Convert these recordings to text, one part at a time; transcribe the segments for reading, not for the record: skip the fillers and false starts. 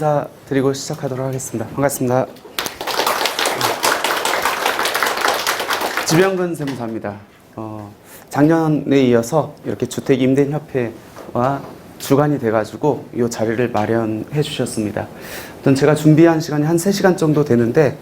인사드리고 시작하도록 하겠습니다. 반갑습니다. 지병근 세무사입니다. 작년에 이어서 이렇게 주택임대인협회와 주관이 돼가지고 이 자리를 마련해 주셨습니다. 제가 준비한 시간이 한 3시간 정도 되는데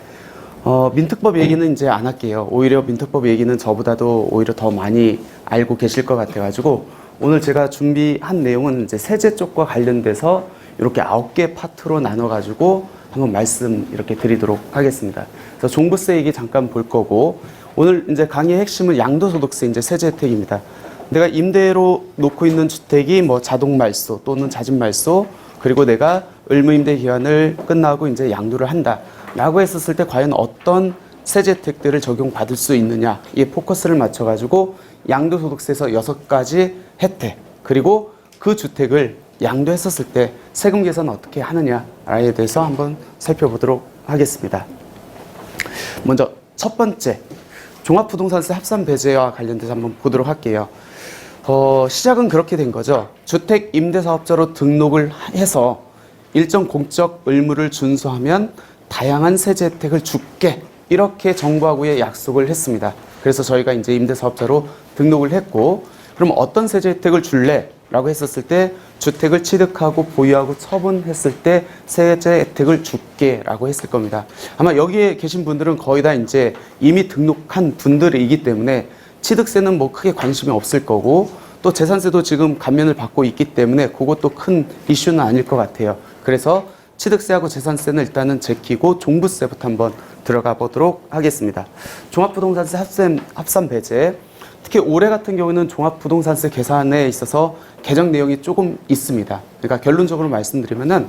민특법 얘기는 이제 안 할게요. 오히려 민특법 얘기는 저보다도 오히려 더 많이 알고 계실 것 같아가지고 오늘 제가 준비한 내용은 이제 세제 쪽과 관련돼서 이렇게 9개 파트로 나눠가지고 한번 말씀 이렇게 드리도록 하겠습니다. 그래서 종부세 얘기 잠깐 볼 거고 오늘 이제 강의의 핵심은 양도소득세 이제 세제 혜택입니다. 내가 임대로 놓고 있는 주택이 뭐 자동 말소 또는 자진 말소 그리고 내가 의무임대 기간을 끝나고 이제 양도를 한다라고 했었을 때 과연 어떤 세제 혜택들을 적용받을 수 있느냐 이 포커스를 맞춰가지고 양도소득세에서 6가지 혜택 그리고 그 주택을 양도했었을 때 세금 계산 어떻게 하느냐에 대해서 한번 살펴보도록 하겠습니다. 먼저 첫 번째 종합부동산세 합산 배제와 관련돼서 한번 보도록 할게요. 시작은 그렇게 된 거죠. 주택 임대사업자로 등록을 해서 일정 공적 의무를 준수하면 다양한 세제 혜택을 줄게 이렇게 정부하고의 약속을 했습니다. 그래서 저희가 이제 임대사업자로 등록을 했고 그럼 어떤 세제 혜택을 줄래? 라고 했었을 때 주택을 취득하고 보유하고 처분했을 때 세제 혜택을 줄게 라고 했을 겁니다. 아마 여기에 계신 분들은 거의 다 이제 이미 등록한 분들이기 때문에 취득세는 뭐 크게 관심이 없을 거고 또 재산세도 지금 감면을 받고 있기 때문에 그것도 큰 이슈는 아닐 것 같아요. 그래서 취득세하고 재산세는 일단은 제끼고 종부세부터 한번 들어가 보도록 하겠습니다. 종합부동산세 합산 배제 특히 올해 같은 경우는 종합부동산세 계산에 있어서 개정 내용이 조금 있습니다. 그러니까 결론적으로 말씀드리면은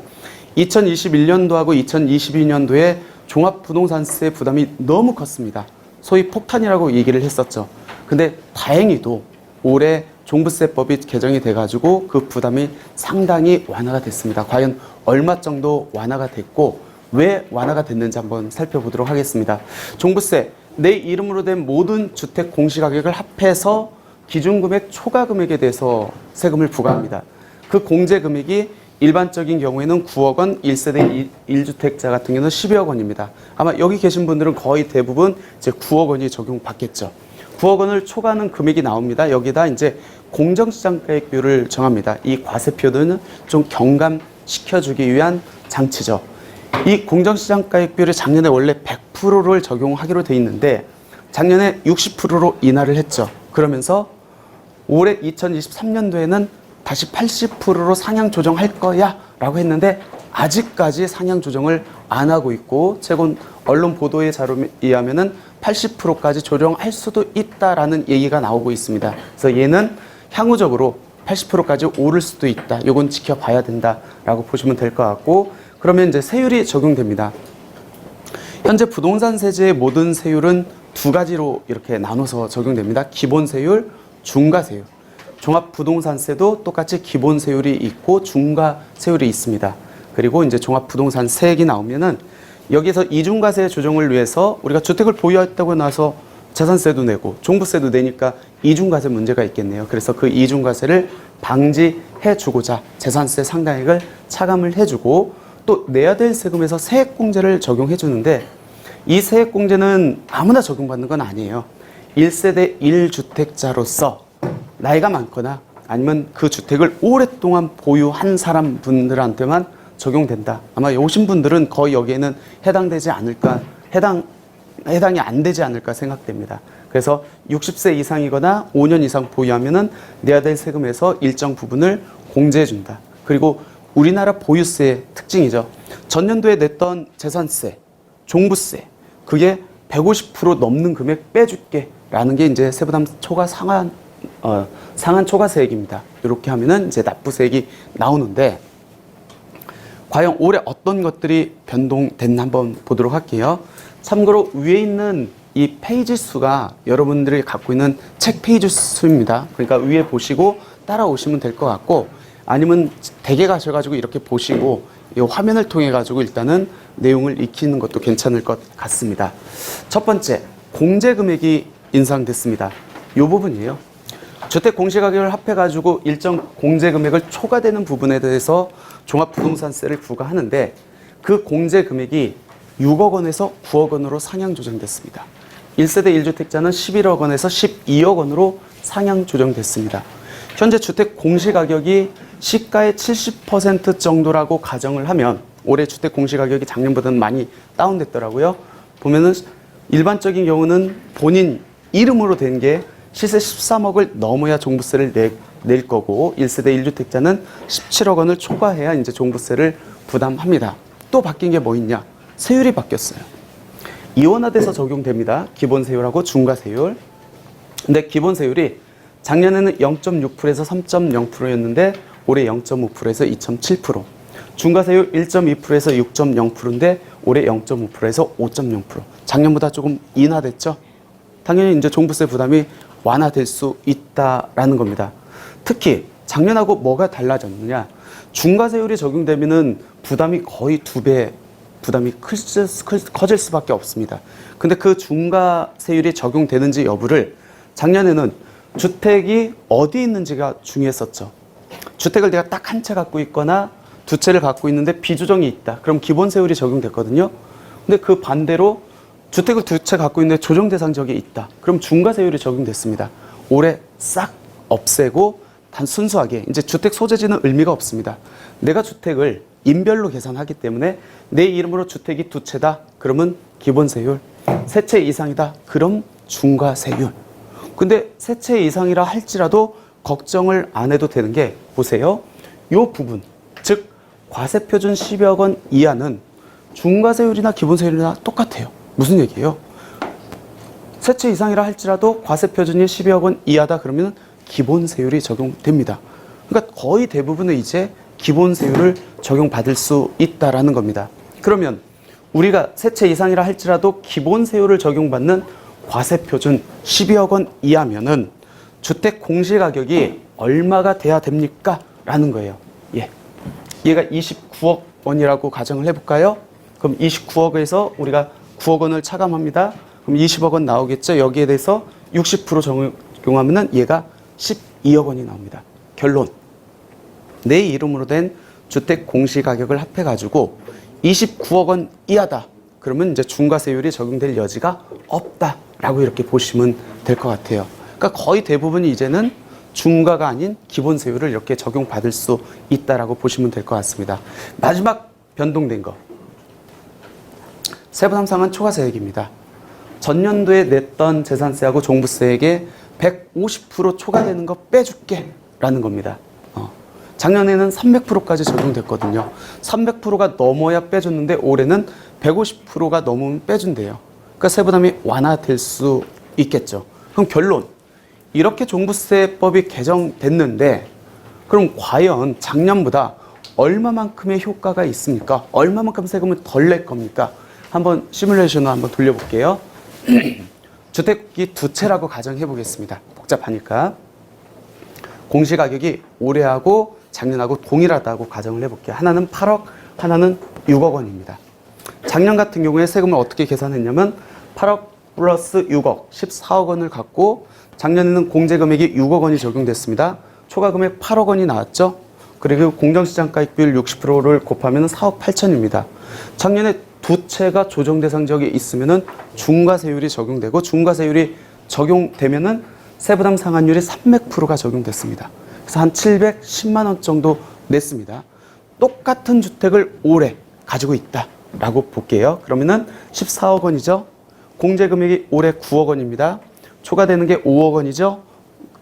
2021년도하고 2022년도에 종합부동산세 부담이 너무 컸습니다. 소위 폭탄이라고 얘기를 했었죠. 근데 다행히도 올해 종부세법이 개정이 돼가지고 그 부담이 상당히 완화가 됐습니다. 과연 얼마 정도 완화가 됐고 왜 완화가 됐는지 한번 살펴보도록 하겠습니다. 종부세 내 이름으로 된 모든 주택 공시가격을 합해서 기준금액 초과금액에 대해서 세금을 부과합니다. 그 공제금액이 일반적인 경우에는 9억 원, 1세대 1주택자 같은 경우는 12억 원입니다. 아마 여기 계신 분들은 거의 대부분 이제 9억 원이 적용받겠죠. 9억 원을 초과하는 금액이 나옵니다. 여기다 이제 공정시장가액비율을 정합니다. 이 과세표는 좀 경감시켜주기 위한 장치죠. 이 공정시장가액비율이 작년에 원래 100%를 적용하기로 돼 있는데 작년에 60%로 인하를 했죠. 그러면서 올해 2023년도에는 다시 80%로 상향 조정할 거야 라고 했는데 아직까지 상향 조정을 안 하고 있고 최근 언론 보도의 자료에 의하면은 80%까지 조정할 수도 있다라는 얘기가 나오고 있습니다. 그래서 얘는 향후적으로 80%까지 오를 수도 있다. 요건 지켜봐야 된다라고 보시면 될 것 같고 그러면 이제 세율이 적용됩니다. 현재 부동산 세제의 모든 세율은 2가지로 이렇게 나눠서 적용됩니다. 기본 세율, 중과 세율. 종합부동산세도 똑같이 기본 세율이 있고 중과 세율이 있습니다. 그리고 이제 종합부동산세액이 나오면은 여기서 이중과세 조정을 위해서 우리가 주택을 보유했다고 나서 재산세도 내고 종부세도 내니까 이중과세 문제가 있겠네요. 그래서 그 이중과세를 방지해 주고자 재산세 상당액을 차감을 해주고 또 내야 될 세금에서 세액공제를 적용해 주는데 이 세액공제는 아무나 적용받는 건 아니에요. 1세대 1주택자로서 나이가 많거나 아니면 그 주택을 오랫동안 보유한 사람 분들한테만 적용된다. 아마 오신 분들은 거의 여기에는 해당되지 않을까, 해당이 안 되지 않을까 생각됩니다. 그래서 60세 이상이거나 5년 이상 보유하면은 내야 될 세금에서 일정 부분을 공제해 준다. 그리고 우리나라 보유세의 특징이죠. 전년도에 냈던 재산세, 종부세, 그게 150% 넘는 금액 빼줄게 라는 게 이제 세부담 초과 상한 초과세액입니다. 이렇게 하면은 이제 납부세액이 나오는데 과연 올해 어떤 것들이 변동됐나 한번 보도록 할게요. 참고로 위에 있는 이 페이지 수가 여러분들이 갖고 있는 책 페이지 수입니다. 그러니까 위에 보시고 따라오시면 될 것 같고 아니면 댁에 가셔가지고 이렇게 보시고 이 화면을 통해 가지고 일단은 내용을 익히는 것도 괜찮을 것 같습니다. 첫 번째, 공제 금액이 인상됐습니다. 이 부분이에요. 주택 공시가격을 합해가지고 일정 공제금액을 초과되는 부분에 대해서 종합부동산세를 부과하는데 그 공제금액이 6억 원에서 9억 원으로 상향 조정됐습니다. 1세대 1주택자는 11억 원에서 12억 원으로 상향 조정됐습니다. 현재 주택 공시가격이 시가의 70% 정도라고 가정을 하면 올해 주택 공시가격이 작년보다는 많이 다운됐더라고요. 보면은 일반적인 경우는 본인 이름으로 된 게 시세 13억을 넘어야 종부세를 낼 거고 1세대 1주택자는 17억 원을 초과해야 이제 종부세를 부담합니다. 또 바뀐 게 뭐 있냐? 세율이 바뀌었어요. 이원화돼서 적용됩니다. 기본세율하고 중과세율. 근데 기본세율이 작년에는 0.6%에서 3.0%였는데 올해 0.5%에서 2.7%. 중과세율 1.2%에서 6.0%인데 올해 0.5%에서 5.0%. 작년보다 조금 인하됐죠? 당연히 이제 종부세 부담이 완화될 수 있다라는 겁니다. 특히 작년하고 뭐가 달라졌느냐? 중과세율이 적용되면은 부담이 거의 2배 부담이 커질 수밖에 없습니다. 근데 그 중과세율이 적용되는지 여부를 작년에는 주택이 어디 있는지가 중요했었죠. 주택을 내가 딱 한 채 갖고 있거나 두 채를 갖고 있는데 비조정이 있다. 그럼 기본세율이 적용됐거든요. 근데 그 반대로 주택을 두 채 갖고 있는데 조정 대상 지역에 있다. 그럼 중과세율이 적용됐습니다. 올해 싹 없애고 단 순수하게 이제 주택 소재지는 의미가 없습니다. 내가 주택을 인별로 계산하기 때문에 내 이름으로 주택이 두 채다. 그러면 기본세율. 세 채 이상이다. 그럼 중과세율. 근데 세 채 이상이라 할지라도 걱정을 안 해도 되는 게 보세요. 요 부분, 즉 과세표준 10억 원 이하는 중과세율이나 기본세율이나 똑같아요. 무슨 얘기예요? 세 채 이상이라 할지라도 과세표준이 12억 원 이하다 그러면 기본세율이 적용됩니다. 그러니까 거의 대부분은 이제 기본세율을 적용받을 수 있다라는 겁니다. 그러면 우리가 세 채 이상이라 할지라도 기본세율을 적용받는 과세표준 12억 원 이하면은 주택 공시가격이 얼마가 돼야 됩니까? 라는 거예요. 예. 얘가 29억 원이라고 가정을 해볼까요? 그럼 29억에서 우리가 9억 원을 차감합니다. 그럼 20억 원 나오겠죠? 여기에 대해서 60% 적용하면은 얘가 12억 원이 나옵니다. 결론. 내 이름으로 된 주택 공시가격을 합해가지고 29억 원 이하다. 그러면 이제 중과세율이 적용될 여지가 없다라고 이렇게 보시면 될 것 같아요. 그러니까 거의 대부분이 이제는 중과가 아닌 기본세율을 이렇게 적용받을 수 있다라고 보시면 될 것 같습니다. 마지막 변동된 거. 세부담상한 초과세액입니다. 전년도에 냈던 재산세하고 종부세액에 150% 초과되는 거 빼줄게 라는 겁니다. 작년에는 300%까지 적용됐거든요. 300%가 넘어야 빼줬는데 올해는 150%가 넘으면 빼준대요. 그러니까 세부담이 완화될 수 있겠죠. 그럼 결론. 이렇게 종부세법이 개정됐는데 그럼 과연 작년보다 얼마만큼의 효과가 있습니까? 얼마만큼 세금을 덜 낼 겁니까? 한번 시뮬레이션을 한번 돌려볼게요. 주택이 두 채라고 가정해 보겠습니다. 복잡하니까. 공시가격이 올해하고 작년하고 동일하다고 가정을 해볼게요. 하나는 8억, 하나는 6억 원입니다. 작년 같은 경우에 세금을 어떻게 계산했냐면 8억 플러스 6억, 14억 원을 갖고 작년에는 공제금액이 6억 원이 적용됐습니다. 초과금액 8억 원이 나왔죠. 그리고 공정시장가액비율 60%를 곱하면 4억 8천입니다. 작년에 두 채가 조정 대상 지역에 있으면은 중과세율이 적용되고 중과세율이 적용되면은 세부담 상한율이 300%가 적용됐습니다. 그래서 한 710만 원 정도 냈습니다. 똑같은 주택을 올해 가지고 있다라고 볼게요. 그러면은 14억 원이죠. 공제금액이 올해 9억 원입니다. 초과되는 게 5억 원이죠.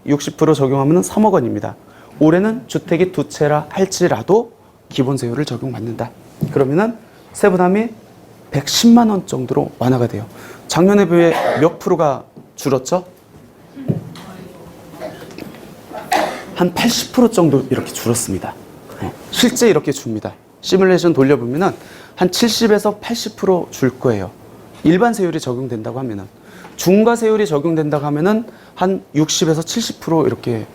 60% 적용하면 3억 원입니다. 올해는 주택이 두 채라 할지라도 기본세율을 적용받는다. 그러면은 세부담이 110만 원 정도로 완화가 돼요. 작년에 비해 몇 프로가 줄었죠? 한 80% 정도 이렇게 줄었습니다. 실제 이렇게 줍니다. 시뮬레이션 돌려보면은 한 70에서 80% 줄 거예요. 일반 세율이 적용된다고 하면은. 중과세율이 적용된다고 하면은 한 60에서 70% 이렇게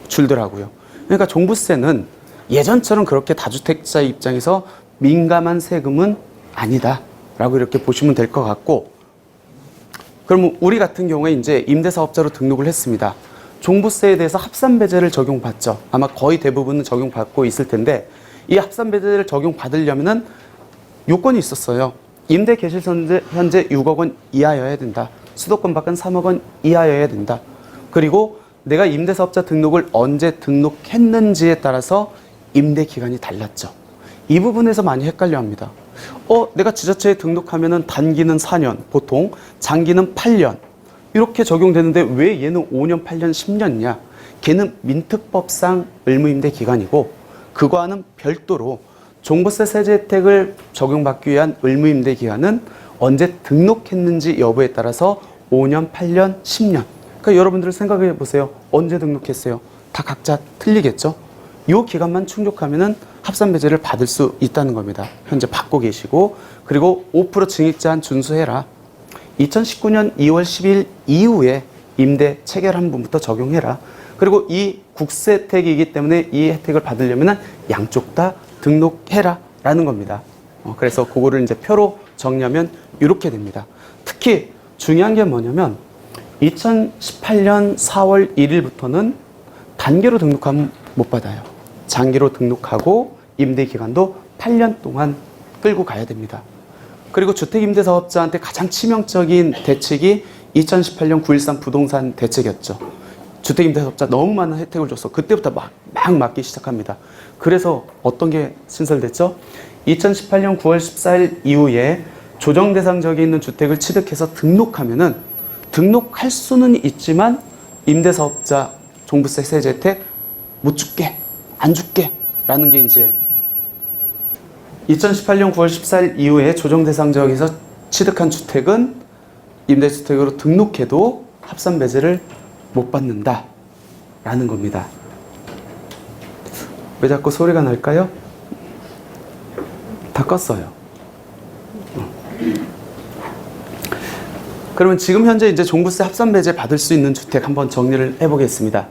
줄더라고요. 그러니까 종부세는 예전처럼 그렇게 다주택자 입장에서 민감한 세금은 아니다라고 이렇게 보시면 될 것 같고, 그러면 우리 같은 경우에 이제 임대사업자로 등록을 했습니다. 종부세에 대해서 합산배제를 적용받죠. 아마 거의 대부분은 적용받고 있을 텐데 이 합산배제를 적용받으려면은 요건이 있었어요. 임대 개실 현재 6억 원 이하여야 된다. 수도권 밖은 3억 원 이하여야 된다. 그리고 내가 임대사업자 등록을 언제 등록했는지에 따라서 임대 기간이 달랐죠. 이 부분에서 많이 헷갈려 합니다. 내가 지자체에 등록하면은 단기는 4년, 보통 장기는 8년 이렇게 적용되는데 왜 얘는 5년, 8년, 10년이냐? 걔는 민특법상 의무임대 기간이고 그거와는 별도로 종부세 세제 혜택을 적용받기 위한 의무임대 기간은 언제 등록했는지 여부에 따라서 5년, 8년, 10년. 그러니까 여러분들 생각해 보세요. 언제 등록했어요? 다 각자 틀리겠죠? 이 기간만 충족하면은 합산배제를 받을 수 있다는 겁니다. 현재 받고 계시고, 그리고 5% 증액 제한 준수해라. 2019년 2월 10일 이후에 임대 체결한 분부터 적용해라. 그리고 이 국세 혜택이기 때문에 이 혜택을 받으려면 양쪽 다 등록해라 라는 겁니다. 그래서 그거를 이제 표로 정리하면 이렇게 됩니다. 특히 중요한 게 뭐냐면 2018년 4월 1일부터는 단기로 등록하면 못 받아요. 장기로 등록하고 임대 기간도 8년 동안 끌고 가야 됩니다. 그리고 주택임대사업자한테 가장 치명적인 대책이 2018년 9.13 부동산 대책이었죠. 주택임대사업자 너무 많은 혜택을 줬어. 그때부터 막 맞기 시작합니다. 그래서 어떤 게 신설됐죠? 2018년 9월 14일 이후에 조정 대상 지역에 있는 주택을 취득해서 등록하면은 등록할 수는 있지만 임대사업자 종부세 세제 혜택 못 줄게, 안 줄게 라는 게 이제 2018년 9월 14일 이후에 조정 대상 지역에서 취득한 주택은 임대주택으로 등록해도 합산배제를 못 받는다 라는 겁니다. 왜 자꾸 소리가 날까요? 다 껐어요. 그러면 지금 현재 이제 종부세 합산배제 받을 수 있는 주택 한번 정리를 해보겠습니다.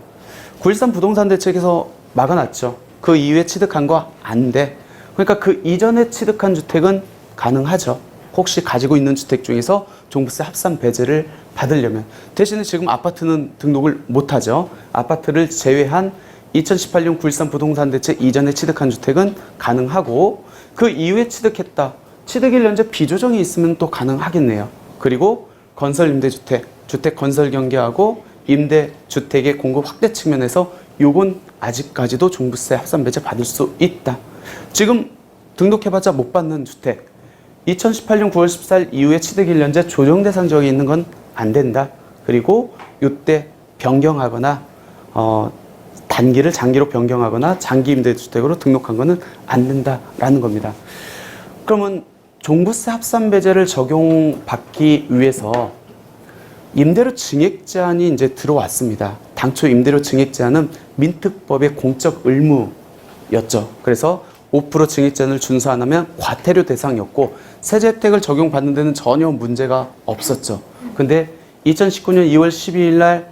9.13 부동산 대책에서 막아놨죠. 그 이후에 취득한 거 안 돼. 그러니까 그 이전에 취득한 주택은 가능하죠. 혹시 가지고 있는 주택 중에서 종부세 합산 배제를 받으려면. 대신에 지금 아파트는 등록을 못하죠. 아파트를 제외한 2018년 9.13 부동산 대책 이전에 취득한 주택은 가능하고 그 이후에 취득했다. 취득일 현재 비조정이 있으면 또 가능하겠네요. 그리고 건설 임대주택, 주택 건설 경계하고 임대주택의 공급 확대 측면에서 요건 아직까지도 종부세 합산 배제 받을 수 있다. 지금 등록해봤자 못 받는 주택 2018년 9월 14일 이후에 취득일 현재 조정 대상 지역에 있는 건 안 된다. 그리고 이때 변경하거나 단기를 장기로 변경하거나 장기 임대주택으로 등록한 거는 안 된다라는 겁니다. 그러면 종부세 합산 배제를 적용받기 위해서 임대료 증액 제한이 이제 들어왔습니다. 당초 임대료 증액 제한은 민특법의 공적 의무였죠. 그래서 5% 증액 제한을 준수 안 하면 과태료 대상이었고 세제 혜택을 적용받는 데는 전혀 문제가 없었죠. 근데 2019년 2월 12일 날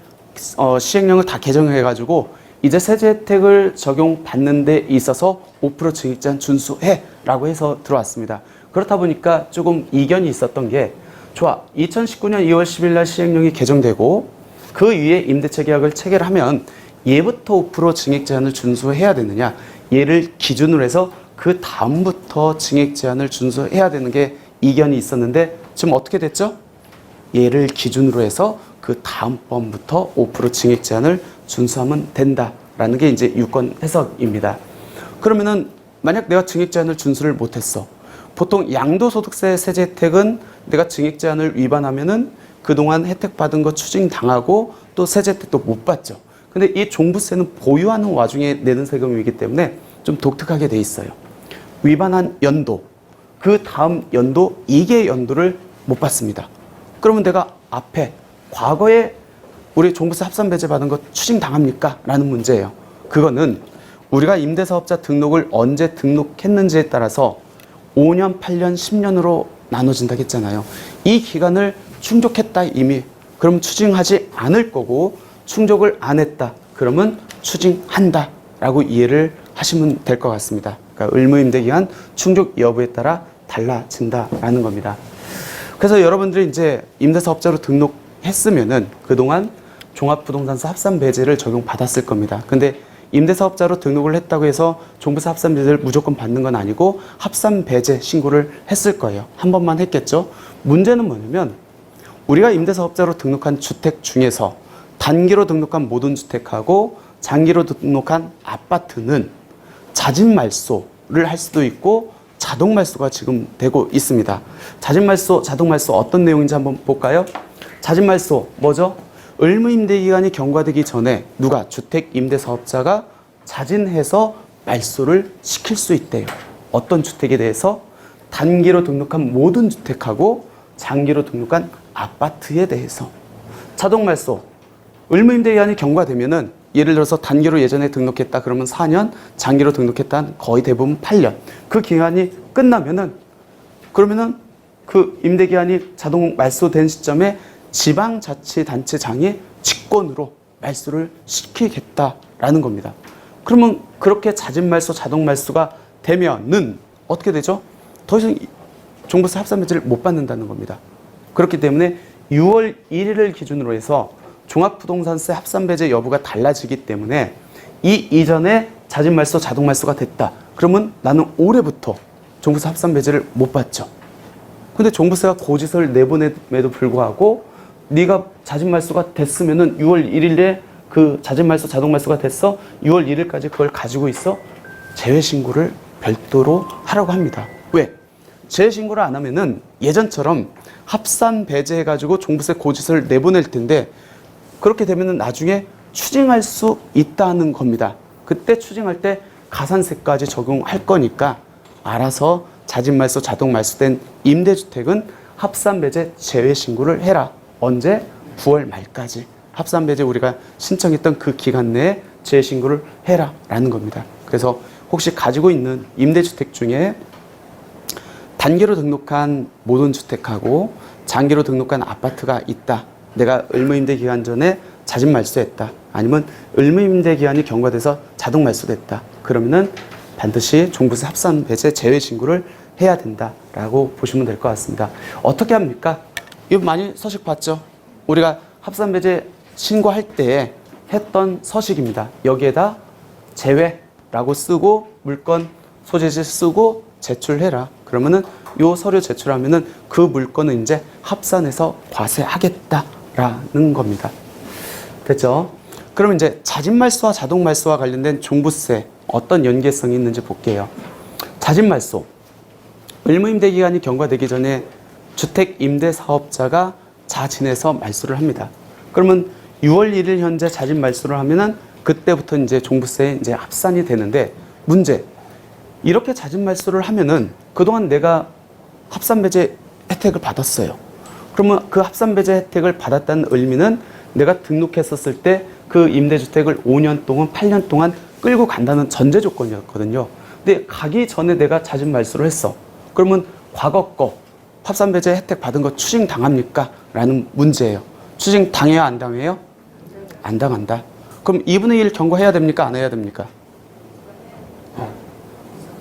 시행령을 다 개정해가지고 이제 세제 혜택을 적용받는 데 있어서 5% 증액 제한 준수해 라고 해서 들어왔습니다. 그렇다 보니까 조금 이견이 있었던 게 좋아. 2019년 2월 10일 날 시행령이 개정되고 그 위에 임대차 계약을 체결하면 얘부터 5% 증액 제한을 준수해야 되느냐. 얘를 기준으로 해서 그 다음부터 증액 제한을 준수해야 되는 게 이견이 있었는데 지금 어떻게 됐죠? 얘를 기준으로 해서 그 다음번부터 5% 증액 제한을 준수하면 된다라는 게 이제 유권 해석입니다. 그러면은 만약 내가 증액 제한을 준수를 못했어. 보통 양도소득세 세제 혜택은 내가 증액 제한을 위반하면은 그동안 혜택 받은 거 추징당하고 또 세제 혜택도 못 받죠. 근데 이 종부세는 보유하는 와중에 내는 세금이기 때문에 좀 독특하게 돼 있어요. 위반한 연도, 그 다음 연도, 2개 연도를 못 받습니다. 그러면 내가 앞에 과거에 우리 종부세 합산 배제 받은 거 추징당합니까? 라는 문제예요. 그거는 우리가 임대사업자 등록을 언제 등록했는지에 따라서 5년, 8년, 10년으로 나눠진다고 했잖아요. 이 기간을 충족했다 이미. 그럼 추징하지 않을 거고 충족을 안 했다. 그러면 추징한다 라고 이해를 하시면 될 것 같습니다. 그러니까 의무임대기한 충족 여부에 따라 달라진다라는 겁니다. 그래서 여러분들이 이제 임대사업자로 등록했으면은 그동안 종합부동산세 합산배제를 적용받았을 겁니다. 근데 임대사업자로 등록을 했다고 해서 종부세 합산배제를 무조건 받는 건 아니고 합산배제 신고를 했을 거예요. 한 번만 했겠죠. 문제는 뭐냐면 우리가 임대사업자로 등록한 주택 중에서 단기로 등록한 모든 주택하고 장기로 등록한 아파트는 자진말소를 할 수도 있고 자동말소가 지금 되고 있습니다. 자진말소, 자동말소 어떤 내용인지 한번 볼까요? 자진말소 뭐죠? 의무임대기간이 경과되기 전에 누가 주택임대사업자가 자진해서 말소를 시킬 수 있대요. 어떤 주택에 대해서? 단기로 등록한 모든 주택하고 장기로 등록한 아파트에 대해서. 자동말소, 의무임대기간이 경과되면은 예를 들어서 단기로 예전에 등록했다 그러면 4년, 장기로 등록했다 거의 대부분 8년. 그 기간이 끝나면은 그러면은 그 임대기간이 자동 말소된 시점에 지방자치단체장이 직권으로 말소를 시키겠다라는 겁니다. 그러면 그렇게 자진말소, 자동말소가 되면은 어떻게 되죠? 더 이상 종부세 합산배제를 못 받는다는 겁니다. 그렇기 때문에 6월 1일을 기준으로 해서 종합부동산세 합산배제 여부가 달라지기 때문에 이 이전에 자진말소, 자동말소가 됐다. 그러면 나는 올해부터 종부세 합산배제를 못 받죠. 근데 종부세가 고지서를 내보냄에도 불구하고 네가 자진말소가 됐으면은 6월 1일에 그 자진말소, 자동말소가 됐어. 6월 1일까지 그걸 가지고 있어. 재외신고를 별도로 하라고 합니다. 왜? 재외신고를 안 하면은 예전처럼 합산 배제해가지고 종부세 고지서를 내보낼 텐데 그렇게 되면은 나중에 추징할 수 있다는 겁니다. 그때 추징할 때 가산세까지 적용할 거니까 알아서 자진말소, 자동말소된 임대주택은 합산배제 재외신고를 해라. 언제? 9월 말까지. 합산배제 우리가 신청했던 그 기간 내에 재신고를 해라 라는 겁니다. 그래서 혹시 가지고 있는 임대주택 중에 단기로 등록한 모든 주택하고 장기로 등록한 아파트가 있다. 내가 의무임대 기간 전에 자진말소했다. 아니면 의무임대 기간이 경과돼서 자동말소됐다. 그러면은 반드시 종부세 합산배제 재외신고를 해야 된다라고 보시면 될 것 같습니다. 어떻게 합니까? 이거 많이 서식 봤죠? 우리가 합산배제 신고할 때 했던 서식입니다. 여기에다 제외라고 쓰고 물건 소재지 쓰고 제출해라. 그러면은 요 서류 제출하면은 그 물건은 이제 합산해서 과세하겠다라는 겁니다. 됐죠? 그럼 이제 자진말소와 자동말소와 관련된 종부세 어떤 연계성이 있는지 볼게요. 자진말소. 의무임대 기간이 경과되기 전에 주택임대사업자가 자진해서 말소를 합니다. 그러면 6월 1일 현재 자진 말소를 하면은 그때부터 이제 종부세에 이제 합산이 되는데 문제. 이렇게 자진 말소를 하면은 그동안 내가 합산배제 혜택을 받았어요. 그러면 그 합산배제 혜택을 받았다는 의미는 내가 등록했었을 때 그 임대주택을 5년 동안, 8년 동안 끌고 간다는 전제 조건이었거든요. 근데 가기 전에 내가 자진 말소를 했어. 그러면 과거 거 합산배제 혜택 받은 거 추징 당합니까? 라는 문제예요. 추징 당해요, 안 당해요? 안 당한다. 그럼 2분의 1 경과해야 됩니까? 안 해야 됩니까?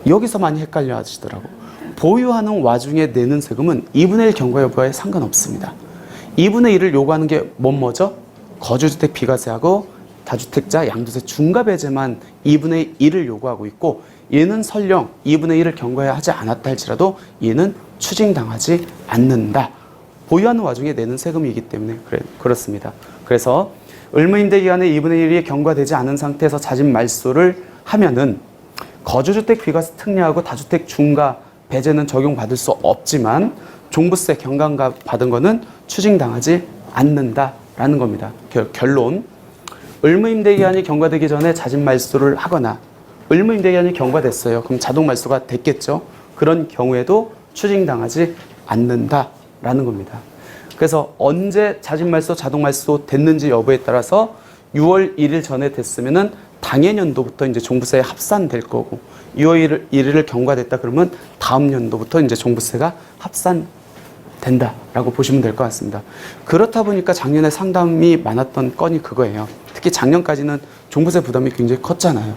여기서 많이 헷갈려 하시더라고. 보유하는 와중에 내는 세금은 2분의 1 경과 여부와에 상관없습니다. 2분의 1을 요구하는 게 뭐죠? 거주주택 비과세하고 다주택자 양도세 중과배제만 2분의 1을 요구하고 있고 얘는 설령 2분의 1을 경과해야 하지 않았다 할지라도 얘는 추징당하지 않는다. 보유하는 와중에 내는 세금이기 때문에 그렇습니다. 그래서 의무임대 기간에 2분의 1이 경과되지 않은 상태에서 자진 말소를 하면은 거주주택 비과세 특례하고 다주택 중과 배제는 적용받을 수 없지만 종부세 경감가 받은 거는 추징당하지 않는다라는 겁니다. 결론. 의무임대 기간이 경과되기 전에 자진 말소를 하거나 의무임대 기간이 경과됐어요. 그럼 자동 말소가 됐겠죠. 그런 경우에도 추징당하지 않는다라는 겁니다. 그래서 언제 자진 말소, 자동 말소 됐는지 여부에 따라서 6월 1일 전에 됐으면은 당해 년도부터 이제 종부세에 합산될 거고 6월 1일을 경과됐다 그러면 다음 연도부터 이제 종부세가 합산된다라고 보시면 될 것 같습니다. 그렇다 보니까 작년에 상담이 많았던 건이 그거예요. 특히 작년까지는 종부세 부담이 굉장히 컸잖아요.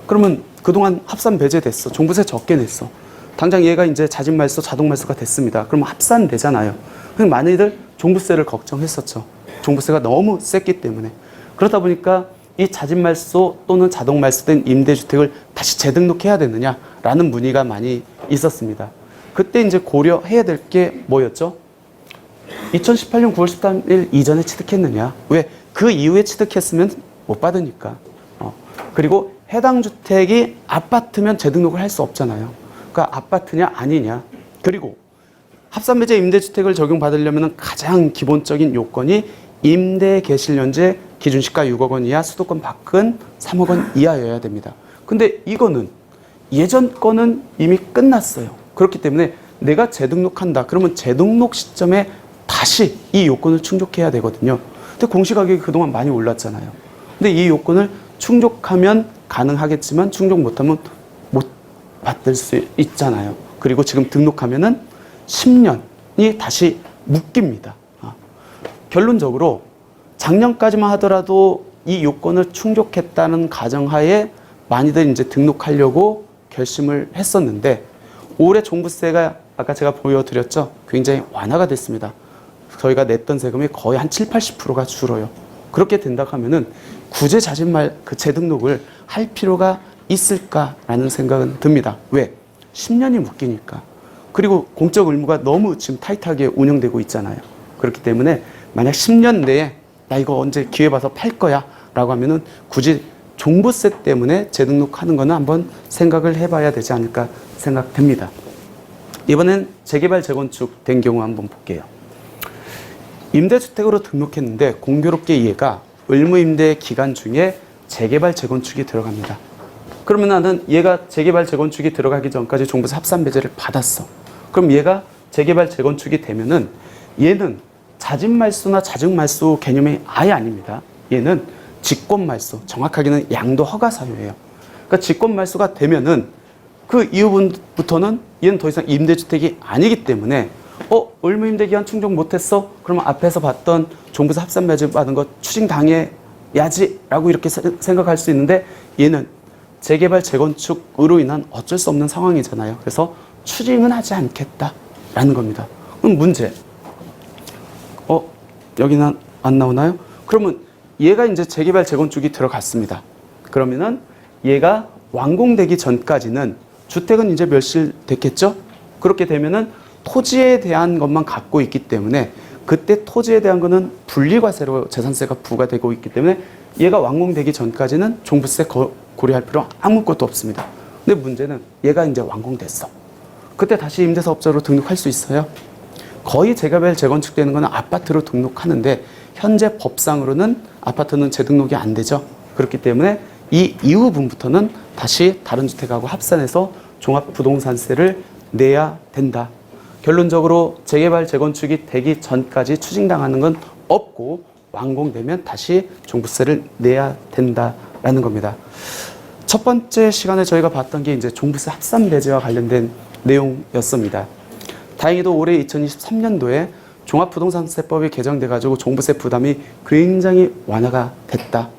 그러면 그동안 합산 배제됐어. 종부세 적게 냈어. 당장 얘가 이제 자진 말소, 자동 말소가 됐습니다. 그러면 합산되잖아요. 그럼 많이들 종부세를 걱정했었죠. 종부세가 너무 셌기 때문에. 그러다 보니까 이 자진말소 또는 자동말소된 임대주택을 다시 재등록해야 되느냐라는 문의가 많이 있었습니다. 그때 이제 고려해야 될 게 뭐였죠? 2018년 9월 13일 이전에 취득했느냐? 왜? 그 이후에 취득했으면 못 받으니까. 그리고 해당 주택이 아파트면 재등록을 할 수 없잖아요. 그러니까 아파트냐 아니냐. 그리고 합산매제 임대주택을 적용받으려면 가장 기본적인 요건이 임대 개시연재 기준시가 6억 원 이하, 수도권 밖은 3억 원 이하여야 됩니다. 근데 이거는 예전 거는 이미 끝났어요. 그렇기 때문에 내가 재등록한다. 그러면 재등록 시점에 다시 이 요건을 충족해야 되거든요. 근데 공시가격이 그동안 많이 올랐잖아요. 근데 이 요건을 충족하면 가능하겠지만 충족 못하면 못 받을 수 있잖아요. 그리고 지금 등록하면은 10년이 다시 묶입니다. 결론적으로 작년까지만 하더라도 이 요건을 충족했다는 가정하에 많이들 이제 등록하려고 결심을 했었는데 올해 종부세가 아까 제가 보여드렸죠. 굉장히 완화가 됐습니다. 저희가 냈던 세금이 거의 한 7, 80%가 줄어요. 그렇게 된다고 하면은 굳이 그 재등록을 할 필요가 있을까라는 생각은 듭니다. 왜? 10년이 묶이니까. 그리고 공적 의무가 너무 지금 타이트하게 운영되고 있잖아요. 그렇기 때문에 만약 10년 내에 나 이거 언제 기회 봐서 팔 거야 라고 하면은 굳이 종부세 때문에 재등록하는 거는 한번 생각을 해봐야 되지 않을까 생각됩니다. 이번엔 재개발 재건축 된 경우 한번 볼게요. 임대주택으로 등록했는데 공교롭게 얘가 의무임대 기간 중에 재개발 재건축이 들어갑니다. 그러면 나는 얘가 재개발 재건축이 들어가기 전까지 종부세 합산배제를 받았어. 그럼 얘가 재개발 재건축이 되면은 얘는 자진말소나 자증말소 개념이 아예 아닙니다. 얘는 직권말소, 정확하게는 양도허가 사유예요. 그러니까 직권말소가 되면은 그 이후부터는 얘는 더 이상 임대주택이 아니기 때문에 의무임대기한 충족 못했어? 그러면 앞에서 봤던 종부세 합산배제 받은 거 추징당해야지 라고 이렇게 생각할 수 있는데 얘는 재개발 재건축으로 인한 어쩔 수 없는 상황이잖아요. 그래서 추징은 하지 않겠다라는 겁니다. 그럼 문제. 여기는 안 나오나요? 그러면 얘가 이제 재개발 재건축이 들어갔습니다. 그러면은 얘가 완공되기 전까지는 주택은 이제 멸실됐겠죠? 그렇게 되면은 토지에 대한 것만 갖고 있기 때문에 그때 토지에 대한 거는 분리과세로 재산세가 부과되고 있기 때문에 얘가 완공되기 전까지는 종부세 고려할 필요 아무것도 없습니다. 근데 문제는 얘가 이제 완공됐어. 그때 다시 임대사업자로 등록할 수 있어요? 거의 재개발 재건축되는 거는 아파트로 등록하는데 현재 법상으로는 아파트는 재등록이 안 되죠. 그렇기 때문에 이 이후분부터는 다시 다른 주택하고 합산해서 종합부동산세를 내야 된다. 결론적으로 재개발 재건축이 되기 전까지 추징당하는 건 없고 완공되면 다시 종부세를 내야 된다라는 겁니다. 첫 번째 시간에 저희가 봤던 게 이제 종부세 합산배제와 관련된 내용이었습니다. 다행히도 올해 2023년도에 종합부동산세법이 개정돼가지고 종부세 부담이 굉장히 완화가 됐다.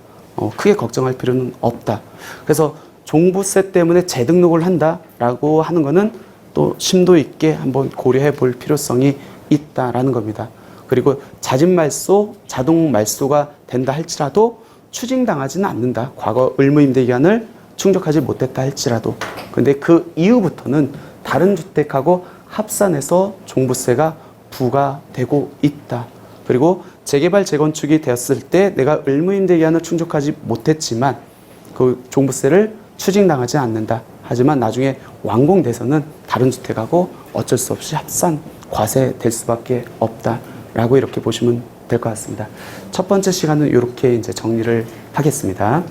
크게 걱정할 필요는 없다. 그래서 종부세 때문에 재등록을 한다라고 하는 거는 또 심도 있게 한번 고려해 볼 필요성이 있다라는 겁니다. 그리고 자진말소, 자동말소가 된다 할지라도 추징당하지는 않는다. 과거 의무임대기한을 충족하지 못했다 할지라도. 근데 그 이후부터는 다른 주택하고 합산해서 종부세가 부과되고 있다. 그리고 재개발 재건축이 되었을 때 내가 의무임대기한을 충족하지 못했지만 그 종부세를 추징당하지 않는다. 하지만 나중에 완공돼서는 다른 주택하고 어쩔 수 없이 합산 과세될 수밖에 없다라고 이렇게 보시면 될 것 같습니다. 첫 번째 시간은 이렇게 이제 정리를 하겠습니다.